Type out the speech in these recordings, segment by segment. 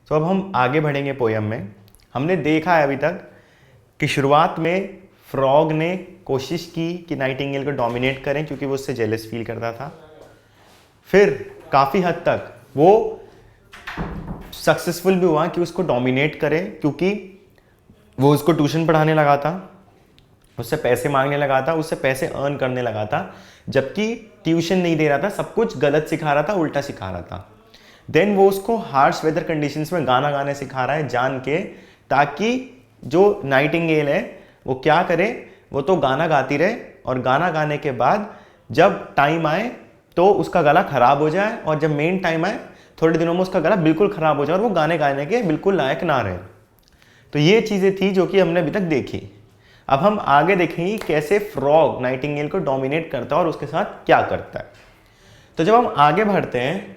तो अब हम आगे बढ़ेंगे पोयम में। हमने देखा है अभी तक कि शुरुआत में फ्रॉग ने कोशिश की कि नाइटिंगेल को डोमिनेट करें क्योंकि वो उससे जेलस फील करता था। फिर काफ़ी हद तक वो सक्सेसफुल भी हुआ कि उसको डोमिनेट करे, क्योंकि वो उसको ट्यूशन पढ़ाने लगा था, उससे पैसे मांगने लगा था, उससे पैसे अर्न करने लगा था, जबकि ट्यूशन नहीं दे रहा था, सब कुछ गलत सिखा रहा था, उल्टा सिखा रहा था। देन वो उसको हार्श वेदर कंडीशंस में गाना गाने सिखा रहा है जान के, ताकि जो नाइटिंगेल है वो क्या करे, वो तो गाना गाती रहे और गाना गाने के बाद जब टाइम आए तो उसका गला खराब हो जाए, और जब मेन टाइम आए थोड़े दिनों में उसका गला बिल्कुल खराब हो जाए और वो गाने गाने के बिल्कुल लायक ना रहे। तो ये चीज़ें थी जो कि हमने अभी तक देखी। अब हम आगे देखेंगे कैसे फ्रॉग नाइटिंगेल को डोमिनेट करता है और उसके साथ क्या करता है। तो जब हम आगे बढ़ते हैं,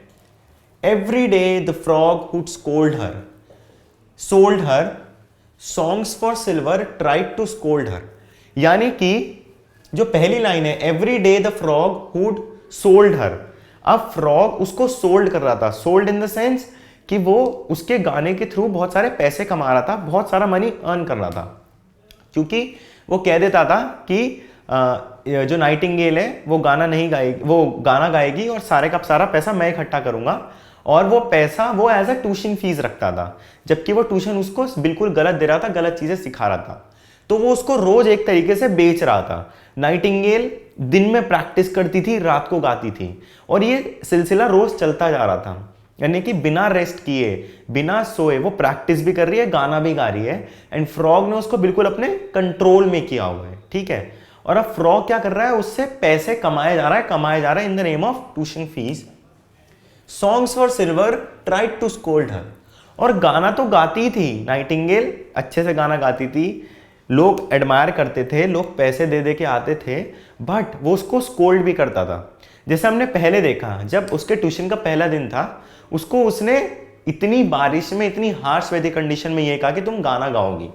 every day the frog would scold her, sold her, songs for silver tried to scold her. यानी कि जो पहली लाइन है, every day the frog would sold her, अब फ्रॉग उसको सोल्ड कर रहा था। सोल्ड इन द सेंस कि वो उसके गाने के थ्रू बहुत सारे पैसे कमा रहा था, बहुत सारा मनी अर्न कर रहा था, क्योंकि वो कह देता था कि जो नाइटिंगेल है वो गाना नहीं गाएगी, वो गाना गाएगी और सारे का सारा पैसा मैं इकट्ठा करूंगा, और वो पैसा वो एज अ ट्यूशन फीस रखता था, जबकि वो ट्यूशन उसको बिल्कुल गलत दे रहा था, गलत चीजें सिखा रहा था। तो वो उसको रोज एक तरीके से बेच रहा था। नाइटिंगेल दिन में प्रैक्टिस करती थी, रात को गाती थी, और ये सिलसिला रोज चलता जा रहा था। यानी कि बिना रेस्ट किए, बिना सोए वो प्रैक्टिस भी कर रही है, गाना भी गा रही है, एंड फ्रॉग ने उसको बिल्कुल अपने कंट्रोल में किया हुआ है। ठीक है, और अब फ्रॉग क्या कर रहा है, उससे पैसे कमाया जा रहा है in the name of tuition fees. Songs for silver tried to scold her, और गाना तो गाती थी नाइटिंगेल, अच्छे से गाना गाती थी, लोग एडमायर करते थे, लोग पैसे दे दे के आते थे, बट वो उसको स्कोल्ड भी करता था। जैसे हमने पहले देखा, जब उसके ट्यूशन का पहला दिन था, उसको उसने इतनी बारिश में, इतनी हार्श वेदर कंडीशन में ये कहा कि तुम गाना गाओगी।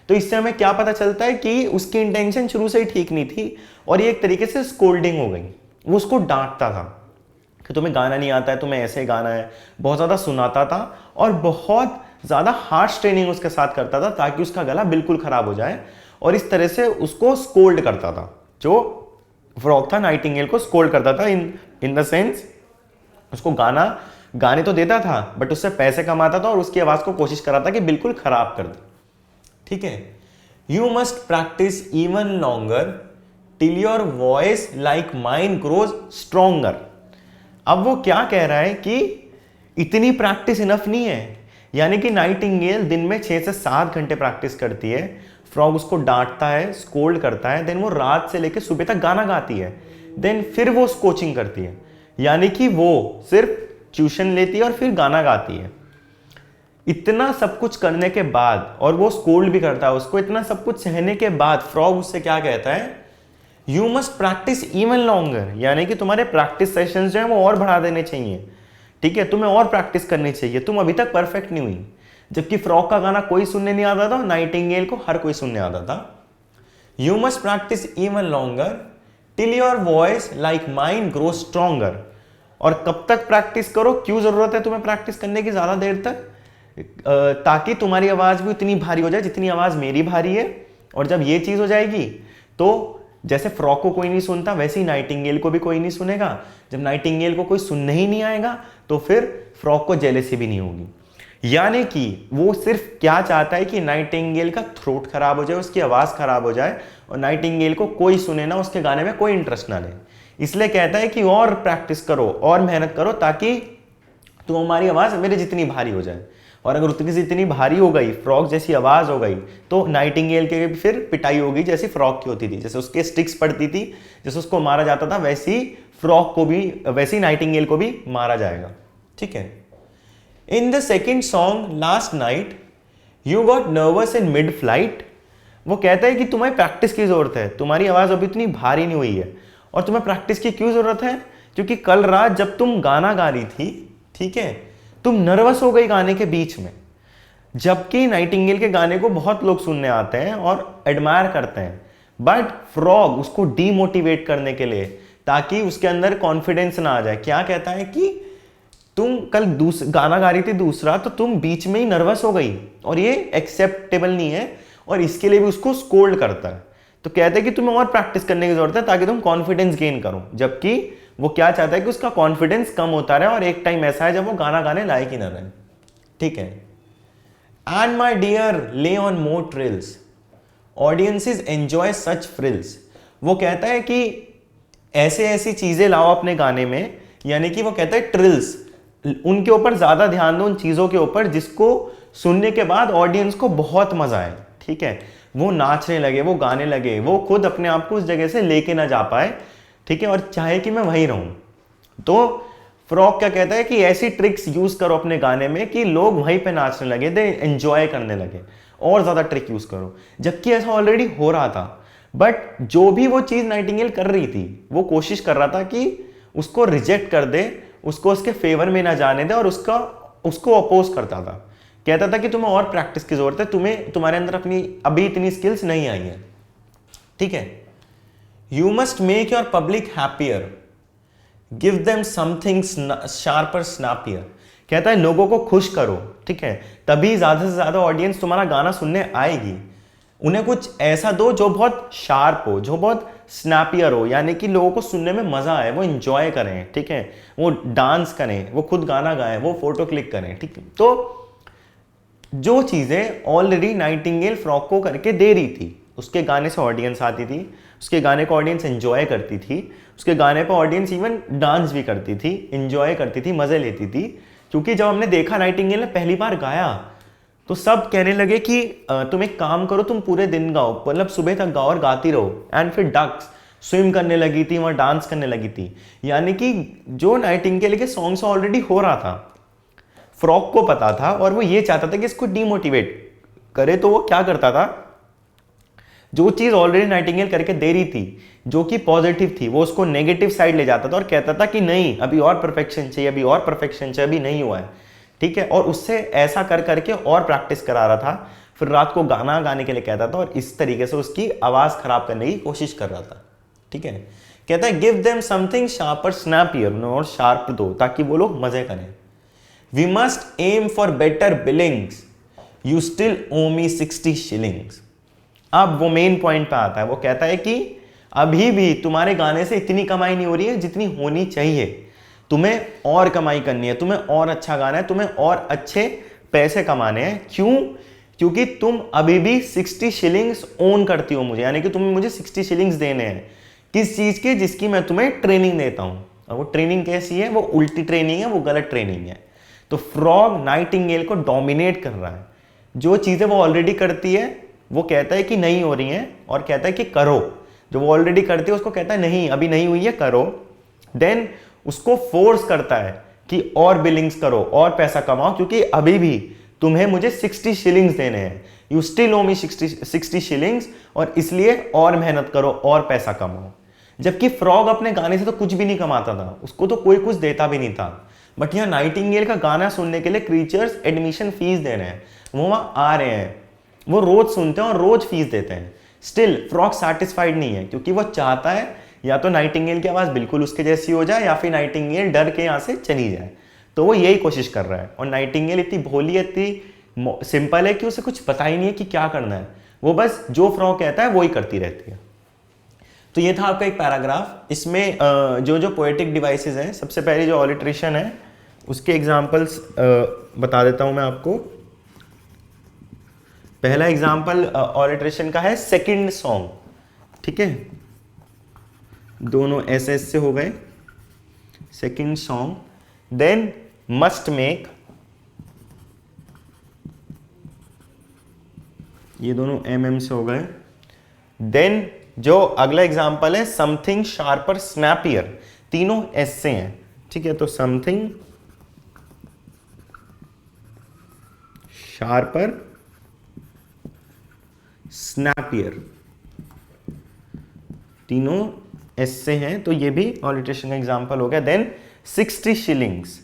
तो इससे हमें क्या पता चलता है कि उसकी इंटेंशन शुरू से ही ठीक नहीं थी, और ये एक तरीके से स्कोल्डिंग हो गई। वो उसको डांटता था कि तुम्हें गाना नहीं आता है, तुम्हें ऐसे गाना है, बहुत ज़्यादा सुनाता था, और बहुत ज़्यादा हार्श ट्रेनिंग उसके साथ करता था ताकि उसका गला बिल्कुल ख़राब हो जाए, और इस तरह से उसको स्कोल्ड करता था। जो फ्रॉग था नाइटिंगेल को स्कोल्ड करता था, इन द सेंस उसको गाने तो देता था, बट उससे पैसे कमाता था और उसकी आवाज़ को कोशिश कर रहा था कि बिल्कुल ख़राब कर दे। ठीक है, you must practice even longer till your voice like mine grows stronger. अब वो क्या कह रहा है कि इतनी प्रैक्टिस इनफ नहीं है, यानी कि नाइटिंगेल दिन में 6 से 7 घंटे प्रैक्टिस करती है, फ्रॉग उसको डांटता है, स्कोल्ड करता है, देन वो रात से लेकर सुबह तक गाना गाती है, देन फिर वो कोचिंग करती है, यानी कि वो सिर्फ ट्यूशन लेती है और फिर गाना गाती है। इतना सब कुछ करने के बाद, और वो स्कोल्ड भी करता है उसको, इतना सब कुछ सहने के बाद फ्रॉग उससे क्या कहता है, you must practice even longer, यानी कि तुम्हारे प्रैक्टिस सेशंस जो है वो और बढ़ा देने चाहिए। ठीक है, तुम्हें और प्रैक्टिस करनी चाहिए, तुम अभी तक परफेक्ट नहीं हुई। जबकि फ्रॉग का गाना कोई सुनने नहीं आता था, नाइटिंगेल को हर कोई सुनने आता था। You must practice even longer till your voice like mine grow stronger. और कब तक प्रैक्टिस करो, क्यों जरूरत है तुम्हें प्रैक्टिस करने की ज्यादा देर तक, ताकि तुम्हारी आवाज भी उतनी भारी हो जाए जितनी आवाज मेरी भारी है। और जब ये चीज हो जाएगी तो जैसे फ्रॉग को कोई नहीं सुनता, वैसे ही नाइटिंगेल को भी कोई नहीं सुनेगा। जब नाइटिंगेल को कोई सुनने ही नहीं आएगा तो फिर फ्रॉग को जेलेसी भी नहीं होगी। यानी कि वो सिर्फ क्या चाहता है कि नाइटिंगेल का थ्रोट खराब हो जाए, उसकी आवाज खराब हो जाए, और नाइटिंगेल को कोई सुने ना, उसके गाने में कोई इंटरेस्ट ना ले। इसलिए कहता है कि और प्रैक्टिस करो और मेहनत करो, ताकि तुम्हारी आवाज मेरे जितनी भारी हो जाए। और अगर उतनी से इतनी भारी हो गई, फ्रॉग जैसी आवाज हो गई, तो नाइटिंगेल के फिर पिटाई होगी जैसी फ्रॉग की होती थी। जैसे उसके स्टिक्स पड़ती थी, जैसे उसको मारा जाता था, वैसी फ्रॉग को भी, वैसी नाइटिंगेल को भी मारा जाएगा। ठीक है, in the second song last night you got nervous in mid flight. वो कहता है कि तुम्हें प्रैक्टिस की जरूरत है, तुम्हारी आवाज अभी इतनी भारी नहीं हुई है, और तुम्हें प्रैक्टिस की क्यों जरूरत है, क्योंकि कल रात जब तुम गाना गा रही थी, ठीक है, तुम नर्वस हो गई गाने के बीच में। जबकि नाइटिंगेल के गाने को बहुत लोग सुनने आते हैं और एडमायर करते हैं, बट फ्रॉग उसको डीमोटिवेट करने के लिए, ताकि उसके अंदर कॉन्फिडेंस ना आ जाए, क्या कहता है कि तुम कल गाना गा रही थी दूसरा, तो तुम बीच में ही नर्वस हो गई, और ये एक्सेप्टेबल नहीं है, और इसके लिए भी उसको स्कोल्ड करता है। तो कहते हैं कि तुम्हें और प्रैक्टिस करने की जरूरत है ताकि तुम कॉन्फिडेंस गेन करो, जबकि वो क्या चाहता है कि उसका कॉन्फिडेंस कम होता रहे और एक टाइम ऐसा है जब वो गाना गाने लायक ही ना रहे। ठीक है। एंड माई डियर ले on more trills, audiences enjoy such frills. वो कहता है कि ऐसे ऐसी चीजें लाओ अपने गाने में, यानी कि वो कहता है ट्रिल्स, उनके ऊपर ज्यादा ध्यान दो, उन चीजों के ऊपर जिसको सुनने के बाद ऑडियंस को बहुत मजा आए। ठीक है, वो नाचने लगे, वो गाने लगे, वो खुद अपने आप को उस जगह से लेके ना जा पाए। ठीक है, और चाहे कि मैं वहीं रहूं। तो फ्रॉग क्या कहता है कि ऐसी ट्रिक्स यूज करो अपने गाने में कि लोग वहीं पे नाचने लगे, दे एंजॉय करने लगे, और ज्यादा ट्रिक यूज करो। जबकि ऐसा ऑलरेडी हो रहा था, बट जो भी वो चीज नाइटिंगेल कर रही थी, वो कोशिश कर रहा था कि उसको रिजेक्ट कर दे, उसको उसके फेवर में ना जाने दे, और उसको अपोज करता था। कहता था कि तुम्हें और प्रैक्टिस की जरूरत है, तुम्हारे अंदर अपनी अभी इतनी स्किल्स नहीं आई है। ठीक है। You must make your public happier, give them something sharper snappier. कहता है लोगों को खुश करो, ठीक है, तभी ज्यादा से ज्यादा ऑडियंस तुम्हारा गाना सुनने आएगी। उन्हें कुछ ऐसा दो जो बहुत शार्प हो, जो बहुत स्नैपियर हो, यानी कि लोगों को सुनने में मजा आए, वो एंजॉय करें। ठीक है, वो डांस करें, वो खुद गाना गाएं, वो फोटो क्लिक करें। ठीक है, तो जो चीजें ऑलरेडी नाइटिंगेल फ्रॉग को करके दे रही थी, उसके गाने से ऑडियंस आती थी, उसके गाने को ऑडियंस एंजॉय करती थी, उसके गाने पर ऑडियंस इवन डांस भी करती थी, एंजॉय करती थी, मजे लेती थी। क्योंकि जब हमने देखा नाइटिंगेल ने पहली बार गाया, तो सब कहने लगे कि तुम एक काम करो, तुम पूरे दिन गाओ, मतलब सुबह तक गाओ और गाती रहो। एंड फिर डक्स स्विम करने लगी थी, वहां डांस करने लगी थी। यानी कि जो नाइटिंगेल के सॉन्ग से ऑलरेडी हो रहा था, फ्रॉग को पता था, और वो ये चाहता था कि इसको डीमोटिवेट करे। तो वो क्या करता था, जो चीज ऑलरेडी नाइटिंगेल करके दे रही थी, जो कि पॉजिटिव थी, वो उसको नेगेटिव साइड ले जाता था और कहता था कि नहीं, अभी और परफेक्शन चाहिए, अभी और परफेक्शन चाहिए, अभी नहीं हुआ है। ठीक है, और उससे ऐसा कर करके और प्रैक्टिस करा रहा था। फिर रात को गाना गाने के लिए कहता था, और इस तरीके से उसकी आवाज खराब करने की कोशिश कर रहा था। ठीक है, कहता है give them something sharper snappier, और शार्प दो ताकि वो लोग मजे करें। We must aim for better billings, you still owe me 60 shillings. अब वो मेन पॉइंट पे आता है। वो कहता है कि अभी भी तुम्हारे गाने से इतनी कमाई नहीं हो रही है जितनी होनी चाहिए, तुम्हें और कमाई करनी है, तुम्हें और अच्छा गाना है, तुम्हें और अच्छे पैसे कमाने हैं। क्यों? क्योंकि तुम अभी भी 60 शिलिंग्स ओन करती हो मुझे, यानी कि तुम्हें मुझे 60 शिलिंग्स देने हैं। किस चीज के? जिसकी मैं तुम्हें ट्रेनिंग देता हूं। और वो ट्रेनिंग कैसी है? वो उल्टी ट्रेनिंग है, वो गलत ट्रेनिंग है। तो फ्रॉग नाइटिंगेल को डोमिनेट कर रहा है। जो चीजें वो ऑलरेडी करती है वो कहता है कि नहीं हो रही हैं, और कहता है कि करो। जो वो ऑलरेडी करती है उसको कहता है नहीं, अभी नहीं हुई है, करो। देन उसको फोर्स करता है कि और बिलिंग्स करो, और पैसा कमाओ, क्योंकि अभी भी तुम्हें मुझे 60 शिलिंग्स देने हैं। You still owe me 60 shillings, और इसलिए और मेहनत करो और पैसा कमाओ। जबकि फ्रॉग अपने गाने से तो कुछ भी नहीं कमाता था, उसको तो कोई कुछ देता भी नहीं था। बट यहाँ नाइटिंगेल का गाना सुनने के लिए क्रीचर्स एडमिशन फीस दे रहे हैं, वो वहां आ रहे हैं, वो रोज सुनते हैं और रोज फीस देते हैं। स्टिल फ्रॉग सैटिस्फाइड नहीं है, क्योंकि वो चाहता है या तो नाइटिंगेल की आवाज बिल्कुल उसके जैसी हो जाए, या फिर नाइटिंगेल डर के यहां से चली जाए। तो वो यही कोशिश कर रहा है। और नाइटिंगेल इतनी भोली, इतनी सिंपल है कि उसे कुछ पता ही नहीं है कि क्या करना है। वो बस जो फ्रॉग कहता है वो ही करती रहती है। तो ये था आपका एक पैराग्राफ। इसमें जो जो पोएटिक डिवाइसेस हैं, सबसे पहले जो ऑलिट्रेशन है उसके एग्जाम्पल्स बता देता हूं मैं आपको। पहला एग्जाम्पल ऑलिट्रेशन का है सेकंड सॉन्ग। ठीक है, दोनों एस एस से हो गए, second song. Then must make, ये दोनों एम एम से हो गए। देन जो अगला एग्जाम्पल है समथिंग शार्पर स्नैपियर, तीनों एस से हैं। ठीक है, तो समथिंग शार्पर स्नैपियर, तीनों एस से हैं, तो ये भी ऑलिट्रेशन का एग्जाम्पल हो गया। देन 60 शिलिंग्स,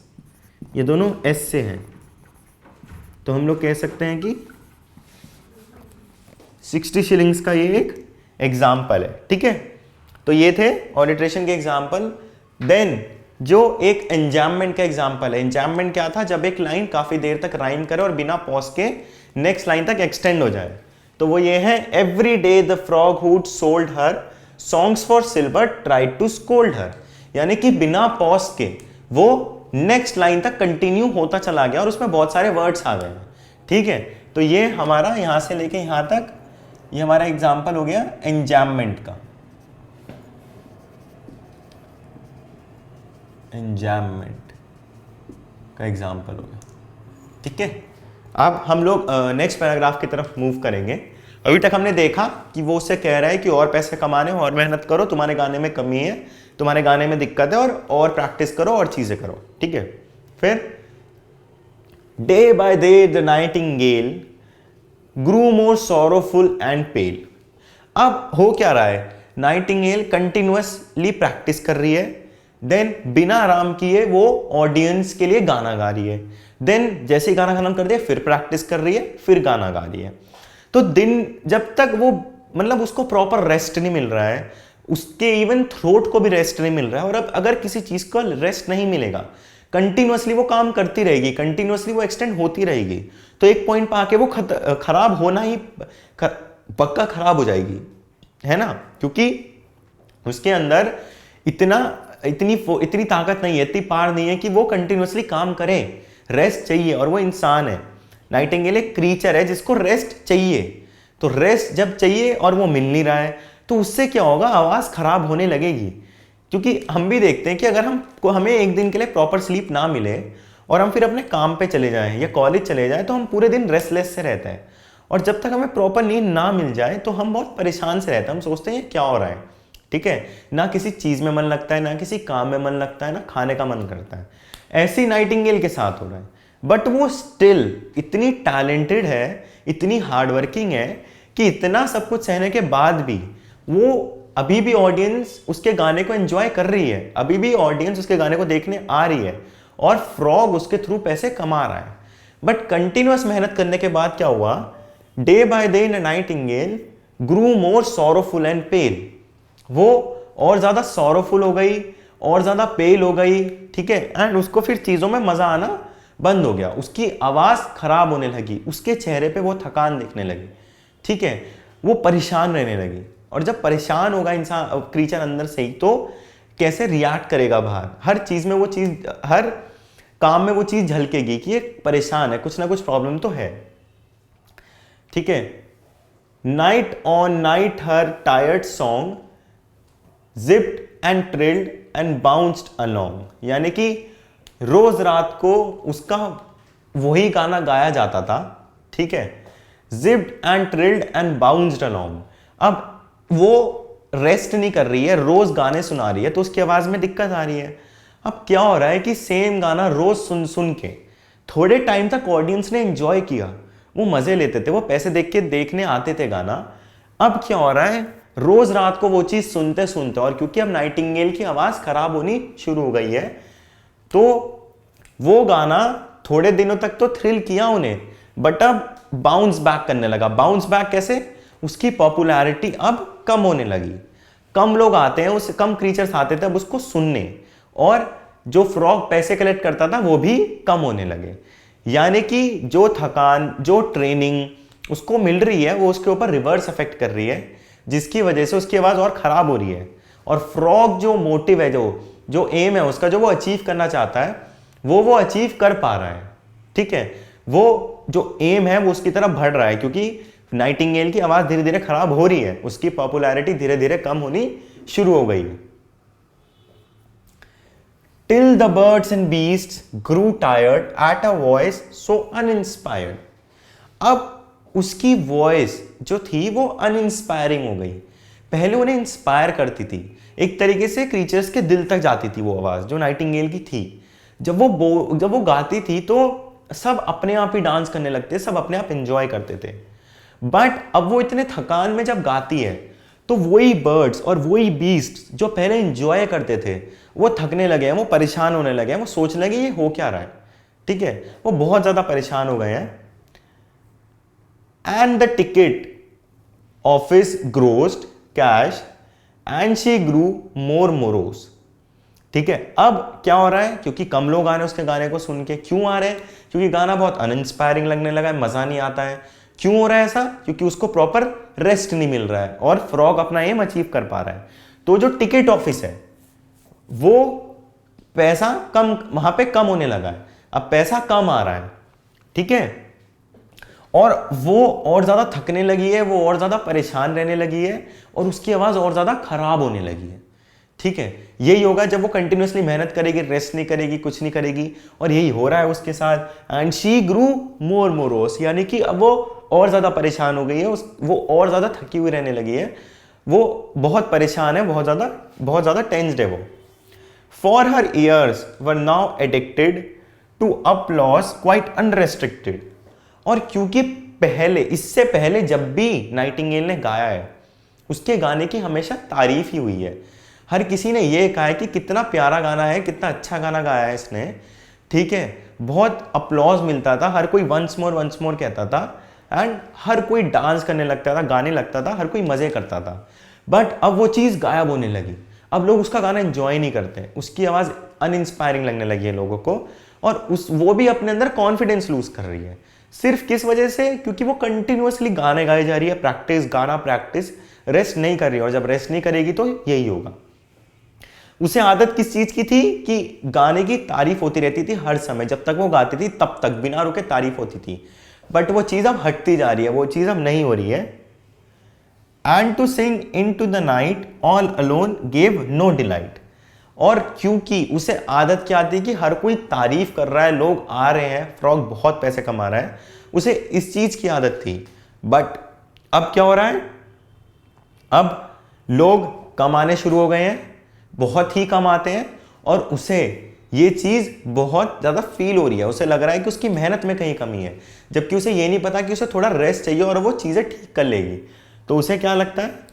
ये दोनों एस से हैं, तो हम लोग कह सकते हैं कि 60 शिलिंग्स का ये एक एग्जाम्पल है। ठीक है, तो ये थे ऑलिट्रेशन के एग्जाम्पल। देन जो एक एंजाममेंट का एग्जाम्पल है। एंजाममेंट क्या था, जब एक लाइन काफी देर तक राइम करे और बिना पॉज के नेक्स्ट लाइन तक एक्सटेंड हो जाए। तो वो ये है, every day the frog would sold her songs for silver tried to scold her, यानी कि बिना पॉज के वो नेक्स्ट लाइन तक कंटिन्यू होता चला गया और उसमें बहुत सारे वर्ड्स आ गए। ठीक है, तो ये हमारा यहां से लेके यहां तक ये हमारा एग्जाम्पल हो गया एंजाममेंट का। एंजाममेंट का एग्जाम्पल हो गया। ठीक है, अब हम लोग नेक्स्ट पैराग्राफ की तरफ मूव करेंगे। अभी तक हमने देखा कि वो उससे कह रहा है कि और पैसे कमाने हो और मेहनत करो, तुम्हारे गाने में कमी है, तुम्हारे गाने में दिक्कत है, और प्रैक्टिस करो और चीजें करो। ठीक है, फिर day by day the nightingale grew more sorrowful and pale. अब हो क्या रहा है, नाइटिंगेल कंटिन्यूअसली प्रैक्टिस कर रही है, देन बिना आराम किए वो ऑडियंस के लिए गाना गा रही है, देन जैसे ही गाना खत्म कर दिया फिर प्रैक्टिस कर रही है, फिर गाना गा रही है। तो दिन जब तक वो मतलब उसको प्रॉपर रेस्ट नहीं मिल रहा है, उसके इवन थ्रोट को भी रेस्ट नहीं मिल रहा है, और अब अगर किसी चीज को रेस्ट नहीं मिलेगा, कंटिन्यूअसली वो काम करती रहेगी, कंटिन्यूअसली वो एक्सटेंड होती रहेगी, तो एक पॉइंट पर आके वो खराब होना ही पक्का खराब हो जाएगी, है ना, क्योंकि उसके अंदर इतनी ताकत नहीं है, इतनी पार नहीं है कि वो कंटिन्यूअसली काम करे। रेस्ट चाहिए, और वो इंसान है। नाइटिंगेल एक क्रीचर है जिसको रेस्ट चाहिए। तो रेस्ट जब चाहिए और वो मिल नहीं रहा है, तो उससे क्या होगा, आवाज खराब होने लगेगी। क्योंकि हम भी देखते हैं कि अगर हमें एक दिन के लिए प्रॉपर स्लीप ना मिले और हम फिर अपने काम पे चले जाएं या कॉलेज चले जाएं, तो हम पूरे दिन रेस्टलेस से रहते हैं, और जब तक हमें प्रॉपर नींद ना मिल जाए तो हम बहुत परेशान से रहते हैं। हम सोचते हैं क्या हो रहा है। ठीक है, ना किसी चीज में मन लगता है, ना किसी काम में मन लगता है, ना खाने का मन करता है। ऐसी नाइटिंगेल के साथ हो रहा है। बट वो स्टिल इतनी टैलेंटेड है, इतनी हार्डवर्किंग है कि इतना सब कुछ सहने के बाद भी वो अभी भी ऑडियंस उसके गाने को एंजॉय कर रही है, अभी भी ऑडियंस उसके गाने को देखने आ रही है, और फ्रॉग उसके थ्रू पैसे कमा रहा है। बट कंटिन्यूअस मेहनत करने के बाद क्या हुआ, day by day nightingale grew more sorrowful and pale. वो और ज्यादा सॉरोफुल हो गई, और ज्यादा पेल हो गई। ठीक है, एंड उसको फिर चीजों में मजा आना बंद हो गया, उसकी आवाज खराब होने लगी, उसके चेहरे पे वो थकान दिखने लगी। ठीक है, वो परेशान रहने लगी, और जब परेशान होगा इंसान, क्रीचर अंदर से ही, तो कैसे रिएक्ट करेगा बाहर, हर चीज में वो चीज, हर काम में वो चीज झलकेगी कि ये परेशान है, कुछ ना कुछ प्रॉब्लम तो है। ठीक है, night on night her tired song zipped and trilled and bounced along, यानी कि रोज रात को उसका वही गाना गाया जाता था। ठीक है, zipped and trilled and bounced along। अब वो रेस्ट नहीं कर रही है, रोज गाने सुना रही है, तो उसकी आवाज में दिक्कत आ रही है। अब क्या हो रहा है कि सेम गाना रोज सुन सुन के थोड़े टाइम तक ऑडियंस ने एंजॉय किया, वो मजे लेते थे, वो पैसे देख के देखने आते थे गाना। अब क्या हो रहा है, रोज रात को वो चीज सुनते सुनते, और क्योंकि अब नाइटिंगेल की आवाज खराब होनी शुरू हो गई है, तो वो गाना थोड़े दिनों तक तो थ्रिल किया उन्हें, बट अब बाउंस बैक करने लगा। बाउंस बैक कैसे, उसकी पॉपुलैरिटी अब कम होने लगी, कम लोग आते हैं, उस कम क्रीचर्स आते थे अब उसको सुनने, और जो फ्रॉग पैसे कलेक्ट करता था वो भी कम होने लगे। यानी कि जो थकान, जो ट्रेनिंग उसको मिल रही है, वो उसके ऊपर रिवर्स इफेक्ट कर रही है, जिसकी वजह से उसकी आवाज और खराब हो रही है। और फ्रॉग जो मोटिव है, जो एम है उसका, जो वो अचीव करना चाहता है, वो अचीव कर पा रहा है। ठीक है, वो जो एम है वो उसकी तरफ बढ़ रहा है, क्योंकि नाइटिंगेल की आवाज धीरे धीरे खराब हो रही है, उसकी पॉपुलैरिटी धीरे धीरे कम होनी शुरू हो गई। Till the birds and beasts grew tired at a voice so uninspired. अब उसकी वॉइस जो थी वो अनइंस्पायरिंग हो गई। पहले उन्हें इंस्पायर करती थी, एक तरीके से क्रीचर्स के दिल तक जाती थी वो आवाज जो नाइटिंगेल की थी। जब वो गाती थी तो सब अपने आप ही डांस करने लगते, सब अपने आप एंजॉय करते थे। बट अब वो इतने थकान में जब गाती है, तो वही बर्ड्स और वही बीस्ट जो पहले एंजॉय करते थे, वो थकने लगे हैं, वो परेशान होने लगे हैं, वो सोचने लगे ये हो क्या रहा है। ठीक है, वो बहुत ज्यादा परेशान हो गए हैं। And the ticket office grossed cash and she grew more morose। ठीक है, अब क्या हो रहा है, क्योंकि कम लोग आ रहे हैं उसके गाने को सुन के। क्यों आ रहे हैं? क्योंकि गाना बहुत अनइंस्पायरिंग लगने लगा है, मजा नहीं आता है। क्यों हो रहा है ऐसा? क्योंकि उसको प्रॉपर रेस्ट नहीं मिल रहा है और फ्रॉग अपना एम अचीव कर पा रहा है। तो जो टिकट ऑफिस है वो पैसा कम वहां पे कम होने लगा है, अब पैसा कम आ रहा है, ठीक है, और वो और ज्यादा थकने लगी है, वो और ज्यादा परेशान रहने लगी है और उसकी आवाज और ज्यादा खराब होने लगी है। ठीक है, यही होगा जब वो कंटिन्यूअसली मेहनत करेगी, रेस्ट नहीं करेगी, कुछ नहीं करेगी, और यही हो रहा है उसके साथ। And she Guru more morose, यानी कि अब वो और ज्यादा परेशान हो गई है, वो और ज्यादा थकी हुई रहने लगी है, वो बहुत परेशान है, बहुत ज्यादा टेंस्ड है वो। For her ears were now addicted to applause quite unrestricted. और क्योंकि इससे पहले जब भी नाइटिंगेल ने गाया है उसके गाने की हमेशा तारीफ ही हुई है। हर किसी ने ये कहा है कि कितना प्यारा गाना है, कितना अच्छा गाना गाया है इसने, ठीक है, बहुत अपलॉज मिलता था, हर कोई वंस मोर कहता था, एंड हर कोई डांस करने लगता था, गाने लगता था, हर कोई मजे करता था। बट अब वो चीज़ गायब होने लगी, अब लोग उसका गाना एंजॉय नहीं करते, उसकी आवाज़ अनइंस्पायरिंग लगने लगी है लोगों को, और वो भी अपने अंदर कॉन्फिडेंस लूज कर रही है। सिर्फ किस वजह से? क्योंकि वो कंटिन्यूअसली गाने गाए जा रही है, प्रैक्टिस, रेस्ट नहीं कर रही है, और जब रेस्ट नहीं करेगी तो यही होगा। उसे आदत किस चीज की थी कि गाने की तारीफ होती रहती थी हर समय, जब तक वो गाती थी तब तक बिना रुके तारीफ होती थी। बट वो चीज अब हटती जा रही है, वो चीज अब नहीं हो रही है। And to sing into the night all alone gave no delight. और क्योंकि उसे आदत क्या आती है कि हर कोई तारीफ कर रहा है, लोग आ रहे हैं, फ्रॉग बहुत पैसे कमा रहा है, उसे इस चीज की आदत थी। बट अब क्या हो रहा है? अब लोग कमाने शुरू हो गए हैं, बहुत ही कम आते हैं, और उसे ये चीज बहुत ज्यादा फील हो रही है, उसे लग रहा है कि उसकी मेहनत में कहीं कमी है, जबकि उसे ये नहीं पता कि उसे थोड़ा रेस्ट चाहिए और वो चीजें ठीक कर लेगी। तो उसे क्या लगता है?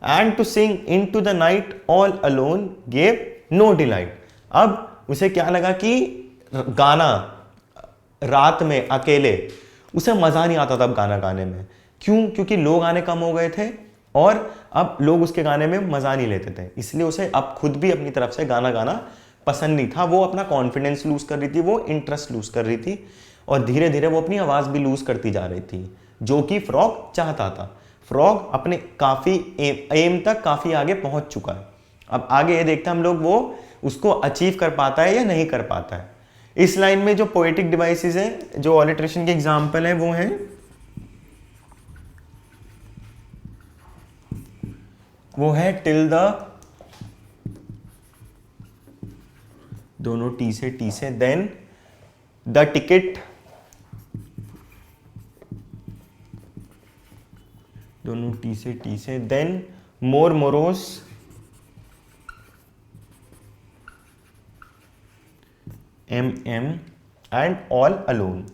And to sing into the night all alone gave no delight. अब उसे क्या लगा कि गाना रात में अकेले, उसे मजा नहीं आता था अब गाना गाने में। क्यों? क्योंकि लोग आने कम हो गए थे और अब लोग उसके गाने में मजा नहीं लेते थे, इसलिए उसे अब खुद भी अपनी तरफ से गाना गाना पसंद नहीं था। वो अपना कॉन्फिडेंस लूज कर रही थी, वो इंटरेस्ट लूज कर रही थी, और धीरे धीरे वो अपनी आवाज भी लूज करती जा रही थी, जो कि फ्रॉग चाहता था। फ्रॉग अपने काफी एम तक काफी आगे पहुंच चुका है। अब आगे ये देखते हैं हम लोग, वो उसको अचीव कर पाता है या नहीं कर पाता है। इस लाइन में जो पोएटिक डिवाइसेस हैं, जो ऑलिट्रेशन के एग्जाम्पल है, वो है टिल द, दोनों टी से, देन द टिकट, दोनों टी से, then more morose, M and all alone.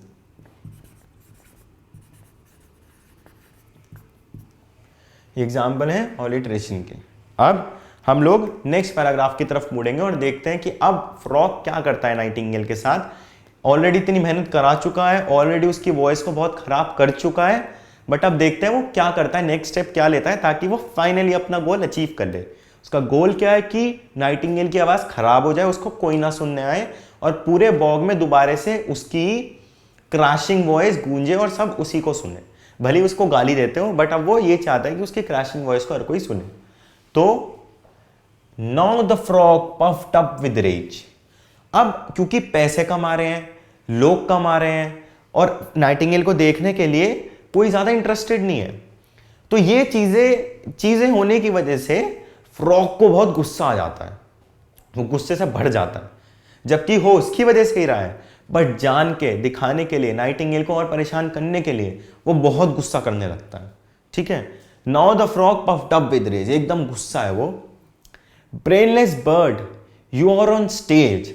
Example है ऑलिट्रेशन के। अब हम लोग नेक्स्ट पैराग्राफ की तरफ मुड़ेंगे और देखते हैं कि अब फ्रॉग क्या करता है नाइटिंगेल के साथ। ऑलरेडी इतनी मेहनत करा चुका है, ऑलरेडी उसकी वॉइस को बहुत खराब कर चुका है, बट अब देखते हैं वो क्या करता है, नेक्स्ट स्टेप क्या लेता है, ताकि वो फाइनली अपना गोल अचीव कर ले। उसका गोल क्या है कि नाइटिंगेल की आवाज खराब हो जाए, उसको कोई ना सुनने आए, और पूरे बॉग में दोबारा से उसकी क्रैशिंग वॉइस गूंजे और सब उसी को सुने। भले उसको गाली देते हो, बट अब वो ये चाहता है कि उसकी क्रैशिंग वॉइस को हर कोई सुने। तो now the frog puffed up with rage. अब क्योंकि पैसे कमा रहे हैं, लोग कमा रहे हैं, और नाइटिंगेल को देखने के लिए कोई ज्यादा इंटरेस्टेड नहीं है, तो ये चीजें होने की वजह से फ्रॉग को बहुत गुस्सा आ जाता है, वो गुस्से से भर जाता है, जबकि हो उसकी वजह से ही रहा है, बट जान के दिखाने के लिए, नाइटिंगेल को और परेशान करने के लिए वो बहुत गुस्सा करने लगता है। ठीक है, now the frog puffed up with rage, एकदम गुस्सा है वो। Brainless bird you are on stage.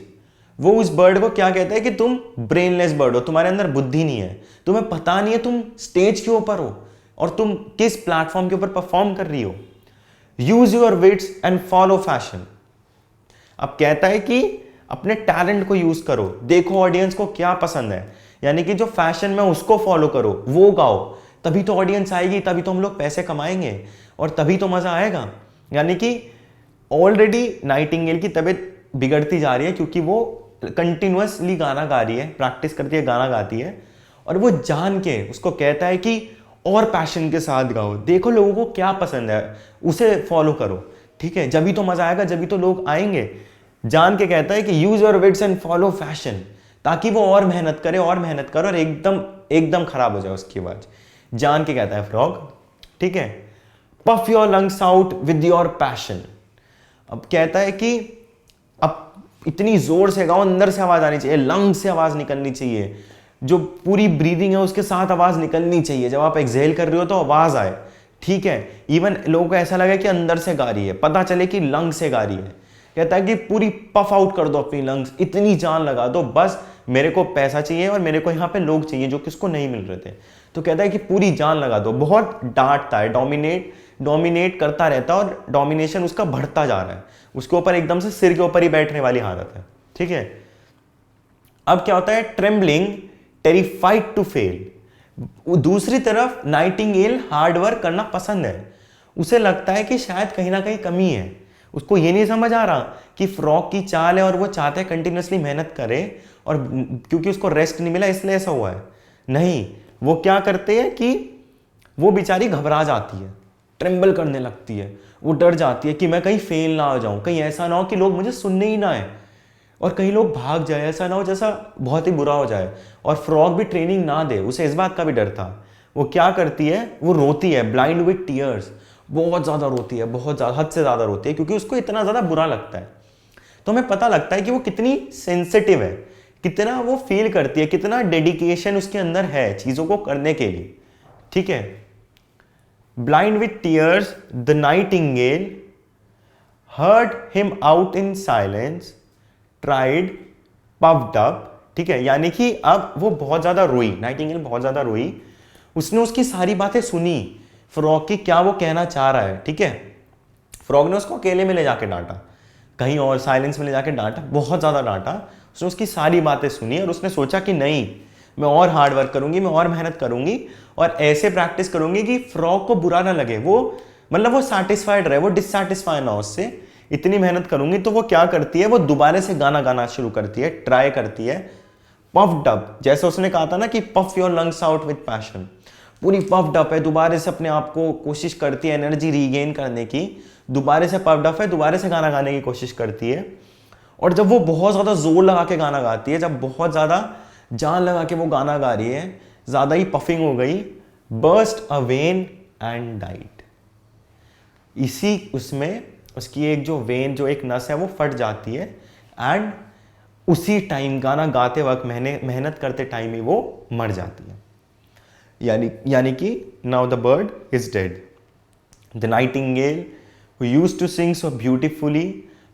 वो उस बर्ड को क्या कहता है कि तुम ब्रेनलेस बर्ड हो, तुम्हारे अंदर बुद्धि नहीं है, तुम्हें पता नहीं है तुम स्टेज के ऊपर हो और तुम किस प्लेटफॉर्म के ऊपर परफॉर्म कर रही हो। Use your wits and follow fashion. अब कहता है कि अपने टैलेंट को यूज करो, देखो ऑडियंस को क्या पसंद है, यानी कि जो फैशन में उसको फॉलो करो, वो गाओ, तभी तो ऑडियंस आएगी, तभी तो हम लोग पैसे कमाएंगे और तभी तो मजा आएगा। यानी कि ऑलरेडी नाइटिंगेल की तबीयत बिगड़ती जा रही है क्योंकि वो कंटिन्यूअसली गाना गा रही है, प्रैक्टिस करती है, गाना गाती है, और वो जान के उसको कहता है कि और पैशन के साथ गाओ, देखो लोगों को क्या पसंद है, उसे फॉलो करो, ठीक है, जब भी तो मजा आएगा, जब भी तो लोग आएंगे। जान के कहता है कि use your wits and follow fashion, ताकि वो और मेहनत करे और मेहनत करे और एकदम एकदम खराब हो जाए उसकी आवाज। जान के कहता है फ्रॉग, ठीक है, puff your lungs out with your passion. अब कहता है कि अब इतनी जोर से गाओ, अंदर से आवाज आनी चाहिए, लंग से आवाज निकलनी चाहिए, जो पूरी ब्रीदिंग है उसके साथ आवाज निकलनी चाहिए, जब आप एक्सहेल कर रहे हो तो आवाज आए, ठीक है, इवन लोगों को ऐसा लगे कि अंदर से गा रही है, पता चले कि लंग से गा रही है। कहता है कि पूरी पफ आउट कर दो अपनी लंग्स, इतनी जान लगा दो, बस मेरे को पैसा चाहिए और मेरे को यहाँ पे लोग चाहिए जो कि उसको नहीं मिल रहे थे। तो कहता है कि पूरी जान लगा दो, बहुत डांटता है, डोमिनेट करता रहता है और डोमिनेशन उसका बढ़ता जा रहा है, उसके ऊपर एकदम से सिर के ऊपर ही बैठने वाली हालत है, ठीक है। अब क्या होता है, ट्रेम्बलिंग टेरिफाइड टू फेल। दूसरी तरफ नाइटिंगेल हार्ड वर्क करना पसंद है, उसे लगता है कि शायद कहीं ना कहीं कमी है, उसको ये नहीं समझ आ रहा कि फ्रॉग की चाल है और वो चाहता है कंटिन्यूसली मेहनत करे, और क्योंकि उसको रेस्ट नहीं मिला इसलिए ऐसा हुआ है। नहीं, वो क्या करते हैं कि वो बेचारी घबरा जाती है, ट्रेम्बल करने लगती है, वो डर जाती है कि मैं कहीं फेल ना हो जाऊं, कहीं ऐसा ना हो कि लोग मुझे सुनने ही ना आए और कहीं लोग भाग जाए, ऐसा ना हो जैसा बहुत ही बुरा हो जाए, और फ्रॉग भी ट्रेनिंग ना दे, उसे इस बात का भी डर था। वो क्या करती है, वो रोती है, ब्लाइंड विद टीयर्स, बहुत ज़्यादा रोती है, बहुत ज़्यादा, हद से ज़्यादा रोती है, क्योंकि उसको इतना ज़्यादा बुरा लगता है। तो हमें पता लगता है कि वो कितनी सेंसिटिव है, कितना वो फील करती है, कितना डेडिकेशन उसके अंदर है चीज़ों को करने के लिए, ठीक है। Blind with tears the Nightingale heard him out in silence, tried, puffed up, ठीक है, यानी कि अब वो बहुत ज्यादा रोई, नाइटिंगेल बहुत ज्यादा रोई, उसने उसकी सारी बातें सुनी, फ्रॉग की क्या वो कहना चाह रहा है, ठीक है। फ्रॉग ने उसको अकेले में ले जाके डांटा, कहीं और साइलेंस में ले जाके डांटा, बहुत ज्यादा डांटा, उसने उसकी सारी बातें सुनी और उसने सोचा कि नहीं, मैं और हार्ड वर्क करूंगी, मैं और मेहनत करूंगी और ऐसे प्रैक्टिस करूंगी कि फ्रॉग को बुरा ना लगे, वो मतलब वो सैटिस्फाइड रहे, वो डिससैटिस्फाई ना हो उससे, इतनी मेहनत करूंगी। तो वो क्या करती है, वो दोबारा से गाना गाना शुरू करती है, ट्राई करती है, पफ्ड अप, जैसे उसने कहा था ना कि puff your lungs out with passion, पूरी पफ्ड अप है, दोबारा से अपने आप को कोशिश करती है एनर्जी रीगेन करने की, दोबारा से पफ्ड अप है, दोबारा से गाना गाने की कोशिश करती है। और जब वो बहुत ज़्यादा जोर लगा के गाना गाती है, जब बहुत ज़्यादा जान लगा के वो गाना गा रही है, ज़्यादा ही पफिंग हो गई, burst a when and died. इसी उसमें उसकी एक जो वेन, जो एक नस है, वो फट जाती है एंड उसी टाइम गाना गाते वक्त मेहनत करते टाइम ही वो मर जाती है। यानी कि now the bird is dead. The Nightingale who used to sing so beautifully,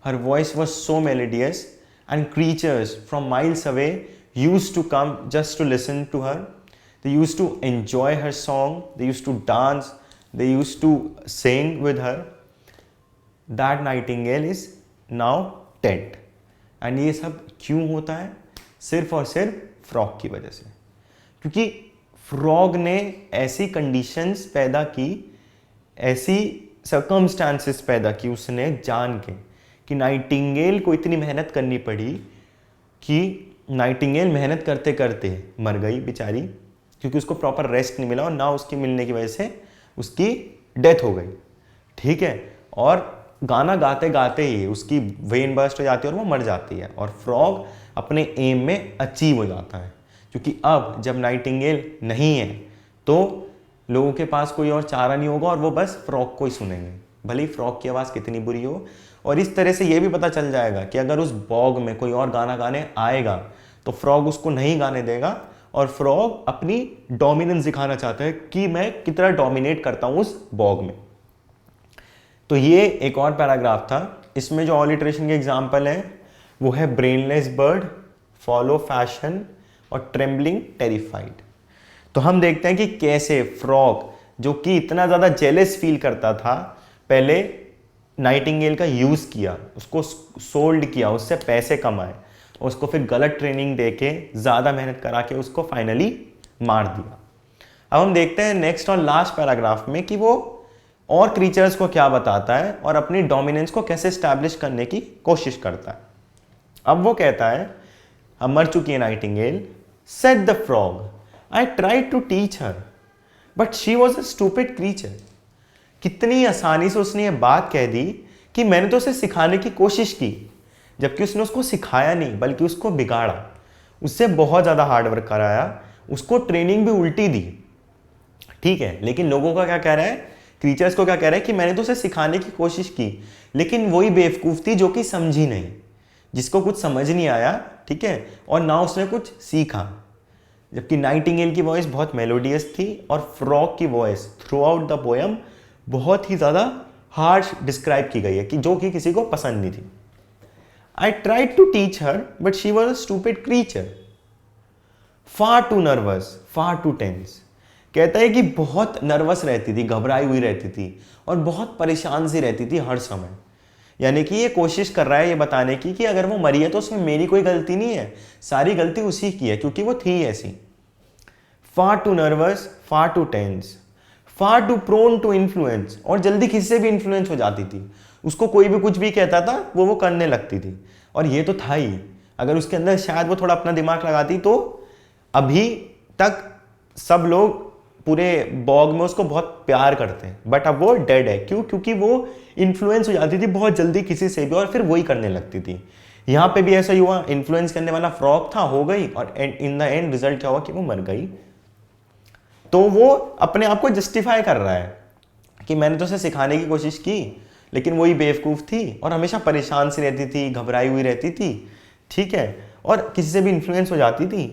her voice was so melodious, and creatures from miles away used to come just to listen to her. They used to enjoy her song, they used to dance, they used to sing with her. That nightingale is now dead. And ये सब क्यों होता है? सिर्फ और सिर्फ frog की वजह से, क्योंकि फ्रॉग ने ऐसी कंडीशंस पैदा की, ऐसी सर्कमस्टांसेस पैदा की उसने जान के, कि नाइटिंगेल को इतनी मेहनत करनी पड़ी कि नाइटिंगेल मेहनत करते करते मर गई बेचारी, क्योंकि उसको प्रॉपर रेस्ट नहीं मिला और ना उसके मिलने की वजह से उसकी डेथ हो गई, ठीक है। और गाना गाते गाते ही उसकी वेन बर्स्ट हो जाती है और वो मर जाती है, और फ्रॉग अपने एम में अचीव हो जाता है, क्योंकि अब जब नाइटिंगेल नहीं है तो लोगों के पास कोई और चारा नहीं होगा और वो बस फ्रॉग को ही सुनेंगे, भले ही फ्रॉग की आवाज़ कितनी बुरी हो। और इस तरह से ये भी पता चल जाएगा कि अगर उस बॉग में कोई और गाना गाने आएगा तो फ्रॉग उसको नहीं गाने देगा, और फ्रॉग अपनी डोमिनेंस दिखाना चाहता है कि मैं कितना डोमिनेट करता हूँ उस बॉग में। तो ये एक और पैराग्राफ था, इसमें जो ऑलिट्रेशन के एग्जाम्पल है वो है ब्रेनलेस बर्ड, फॉलो फैशन और ट्रेम्बलिंग टेरिफाइड। तो हम देखते हैं कि कैसे फ्रॉग, जो कि इतना ज़्यादा जेलस फील करता था, पहले नाइटिंगेल का यूज़ किया, उसको सोल्ड किया, उससे पैसे कमाए, उसको फिर गलत ट्रेनिंग देके ज़्यादा मेहनत करा के उसको फाइनली मार दिया। अब हम देखते हैं नेक्स्ट और लास्ट पैराग्राफ में कि वो और क्रीचर्स को क्या बताता है और अपनी डोमिनेंस को कैसे स्टैब्लिश करने की कोशिश करता है। अब वो कहता है, अब मर चुकी है nightingale, said the frog, I tried to teach her but she was a stupid creature. कितनी आसानी से उसने ये बात कह दी कि मैंने तो उसे सिखाने की कोशिश की, जबकि उसने उसको सिखाया नहीं बल्कि उसको बिगाड़ा, उससे बहुत ज़्यादा हार्डवर्क कराया, उसको ट्रेनिंग भी उल्टी दी। ठीक है, लेकिन लोगों का क्या कह रहा है, क्रीचर्स को क्या कह रहा है कि मैंने तो उसे सिखाने की कोशिश की, लेकिन वही बेवकूफ़ थी जो कि समझी नहीं, जिसको कुछ समझ नहीं आया, ठीक है, और ना उसने कुछ सीखा। जबकि नाइटिंगेल की वॉइस बहुत मेलोडियस थी और फ्रॉग की voice through out the poem बहुत ही ज़्यादा हार्श डिस्क्राइब की गई है कि जो कि किसी को पसंद नहीं थी। I tried to teach her but she was a stupid creature, far too nervous, far too tense. कहता है कि बहुत नर्वस रहती थी, घबराई हुई रहती थी और बहुत परेशान सी रहती थी हर समय। यानी कि ये कोशिश कर रहा है ये बताने की कि अगर वो मरी है तो उसमें मेरी कोई गलती नहीं है, सारी गलती उसी की है क्योंकि वो थी ऐसी। Far too nervous, far too tense, far too prone to influence, और जल्दी किसी से भी इन्फ्लुएंस हो जाती थी, उसको कोई भी कुछ भी कहता था वो करने लगती थी। और ये तो था ही, अगर उसके अंदर शायद वो थोड़ा अपना दिमाग लगाती तो अभी तक सब लोग पूरे बॉग में उसको बहुत प्यार करते हैं, बट अब वो डेड है। क्यों? क्योंकि वो इन्फ्लुएंस हो जाती थी बहुत जल्दी किसी से भी और फिर वही करने लगती थी। यहाँ पे भी ऐसा ही हुआ, इन्फ्लुएंस करने वाला फ्रॉग था, हो गई, और इन द एंड रिजल्ट क्या हुआ कि वो मर गई। तो वो अपने आप को जस्टिफाई कर रहा है कि मैंने तो उसे सिखाने की कोशिश की, लेकिन वही बेवकूफ़ थी और हमेशा परेशान सी रहती थी, घबराई हुई रहती थी, ठीक है, और किसी से भी इन्फ्लुएंस हो जाती थी।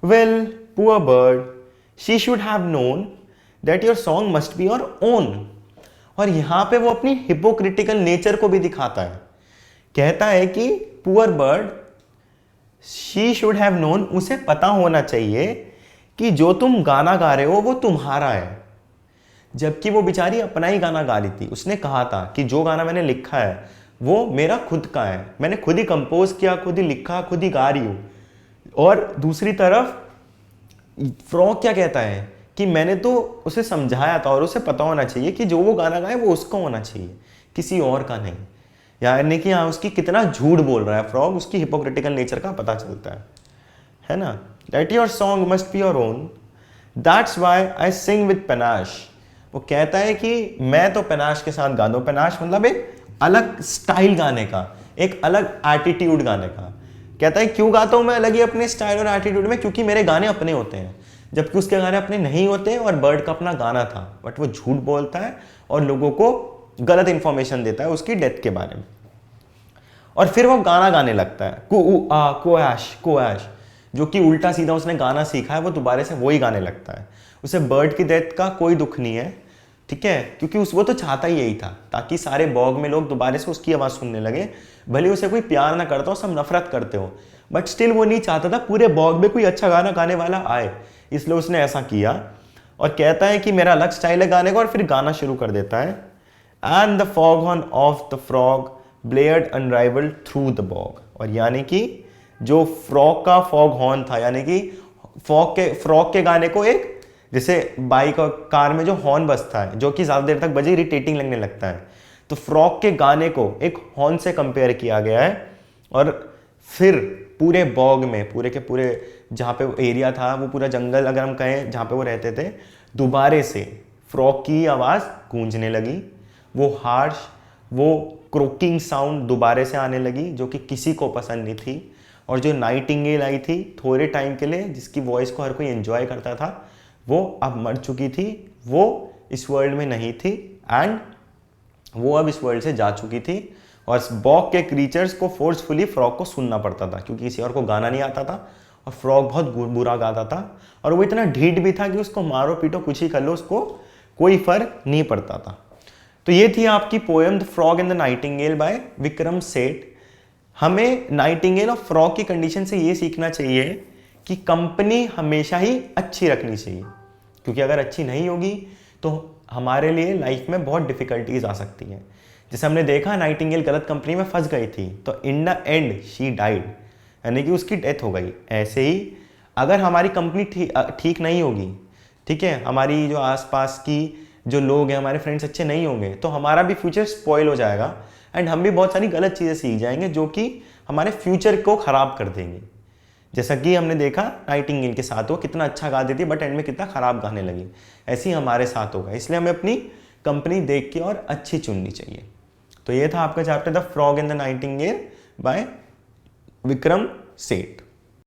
Well, poor bird, she should have known that your song must be your own. और यहाँ पे वो अपनी हिपोक्रिटिकल नेचर को भी दिखाता है। कहता है कि poor bird, she should have known, उसे पता होना चाहिए कि जो तुम गाना गा रहे हो वो तुम्हारा है, जबकि वो बेचारी अपना ही गाना गा रही थी। उसने कहा था कि जो गाना मैंने लिखा है वो मेरा खुद का है, मैंने खुद ही कंपोज किया, खुद ही लिखा, खुद ही गा रही हूँ। और दूसरी तरफ फ्रॉग क्या कहता है कि मैंने तो उसे समझाया था और उसे पता होना चाहिए कि जो वो गाना गाए वो उसका होना चाहिए, किसी और का नहीं। यानी कि यहाँ उसकी कितना झूठ बोल रहा है फ्रॉग, उसकी हिपोक्रिटिकल नेचर का पता चलता है ना। That your song must be your own, that's why I sing with panache. वो कहता है कि मैं तो पेनाश के साथ गा दूँ। पेनाश मतलब एक अलग स्टाइल गाने का, एक अलग एटीट्यूड गाने का। कहता है क्यों गाता हूँ मैं अलग ही अपने स्टाइल और एटीट्यूड में, क्योंकि मेरे गाने अपने होते हैं, जबकि उसके गाने अपने नहीं होते। और बर्ड का अपना गाना था, बट वो झूठ बोलता है और लोगों को गलत इंफॉर्मेशन देता है उसकी डेथ के बारे में। और फिर वो गाना गाने लगता है, कु आ कोएश कोएश, जो कि उल्टा सीधा उसने गाना सीखा है, वो दोबारा से वही गाने लगता है। उसे बर्ड की डेथ का कोई दुख नहीं है, ठीक है, क्योंकि वो तो चाहता ही यही था, ताकि सारे बॉग में लोग दोबारा से उसकी आवाज़ सुनने लगे। भले उसे कोई प्यार ना करता हो, सब नफरत करते हो, बट स्टिल वो नहीं चाहता था पूरे बॉग में कोई अच्छा गाना गाने वाला आए, इसलिए उसने ऐसा किया। और कहता है कि मेरा अलग स्टाइल है गाने का, और फिर गाना शुरू कर देता है। And the foghorn of the frog blared unrivalled through the bog. और यानी कि जो फ्रॉग का फॉग हॉर्न था, यानी कि फ्रॉग के गाने को एक, जैसे बाइक और कार में जो हॉर्न बजता है जो कि ज़्यादा देर तक बजे इरिटेटिंग लगने लगता है, तो फ्रॉग के गाने को एक हॉर्न से कंपेयर किया गया है। और फिर पूरे बॉग में, पूरे के पूरे जहाँ पे वो एरिया था, वो पूरा जंगल अगर हम कहें जहाँ पे वो रहते थे, दोबारे से फ्रॉग की आवाज़ गूंजने लगी। वो हार्श, वो क्रोकिंग साउंड दोबारे से आने लगी, जो कि किसी को पसंद नहीं थी। और जो नाइटिंगेल आई थी थोड़े टाइम के लिए, जिसकी वॉइस को हर कोई एंजॉय करता था, वो अब मर चुकी थी, वो इस वर्ल्ड में नहीं थी, एंड वो अब इस वर्ल्ड से जा चुकी थी। और बॉग के क्रीचर्स को फोर्सफुली फ्रॉग को सुनना पड़ता था, क्योंकि किसी और को गाना नहीं आता था, और फ्रॉग बहुत बुरा गाता था, और वो इतना ढीठ भी था कि उसको मारो पीटो कुछ ही कर लो, उसको कोई फर्क नहीं पड़ता था। तो ये थी आपकी poem the frog and the nightingale by Vikram Seth. हमें नाइटिंगेल और फ्रॉग की कंडीशन से ये सीखना चाहिए कि कंपनी हमेशा ही अच्छी रखनी चाहिए, क्योंकि अगर अच्छी नहीं होगी तो हमारे लिए लाइफ में बहुत डिफिकल्टीज आ सकती हैं। जैसे हमने देखा नाइटिंगेल गलत कंपनी में फंस गई थी, तो in the end she died, यानी कि उसकी डेथ हो गई। ऐसे ही अगर हमारी कंपनी ठीक नहीं होगी, ठीक है, हमारी जो आसपास की जो लोग हैं, हमारे फ्रेंड्स अच्छे नहीं होंगे, तो हमारा भी फ्यूचर स्पॉइल हो जाएगा, एंड हम भी बहुत सारी गलत चीज़ें सीख जाएंगे जो कि हमारे फ्यूचर को खराब कर देंगे। जैसा कि हमने देखा नाइटिंगेल के साथ, वो कितना अच्छा गाती थी बट एंड में कितना खराब गाने लगी, ऐसे ही हमारे साथ होगा। इसलिए हमें अपनी कंपनी देख के और अच्छी चुननी चाहिए। तो ये था आपका chapter the frog and the nightingale by Vikram सेठ।